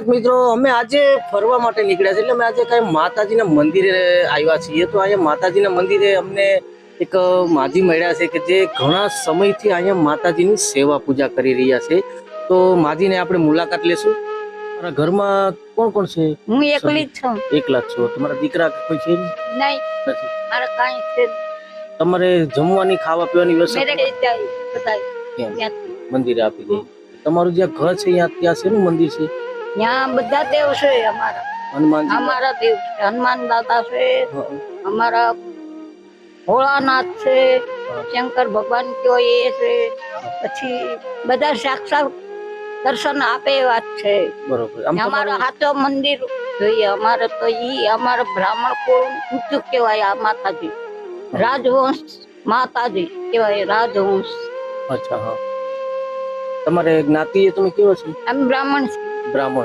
મિત્રો, અમે આજે ફરવા માટે નીકળ્યા છે. એટલે અમે આજે કઈ માતાજીના મંદિરે આવ્યા છીએ. તો અહીંયા માતાજીના મંદિરે અમને એક માજી મળ્યા છે કે જે ઘણા સમયથી અહીંયા માતાજીની સેવા પૂજા કરી રહ્યા છે. તો માજીને આપણે મુલાકાત લેશું. તમારા ઘરમાં કોણ કોણ છે? હું એકલી જ છું. એકલા જ છો? તમારા દીકરા કે કોઈ છે? નહીં, નથી. મારે કાંઈ છે તમારે જમવાની ખાવા પીવાની વ્યવસ્થા મેરે જાય બધાય કેમ? ત્યાંથી. મંદિરે આપી દે. તમારું જ્યાં ઘર છે ત્યાં શેનું મંદિર છે? ત્યાં બધા દેવ છે અમારા. હનુમાનજી? અમારા દેવ છે, હનુમાન દાદા છે, અમારા ભોળાનાથ છે, શંકર ભગવાન કયો એ છે, પછી બધા સાક્ષાત દર્શન આપે એવા જ છે. બરોબર. આમ અમારો હાચો મંદિર જોઈએ. અમારે તો ઈ અમારે બ્રાહ્મણ કુળ ઊંચું કહેવાય. આ માતાજી રાજવંશ માતાજી કહેવાય, રાજવંશ. અચ્છા, હા. તમારે જ્ઞાતિ તમે કેવો છો? અમે બ્રાહ્મણ છીએ. બ્રાહ્મણ.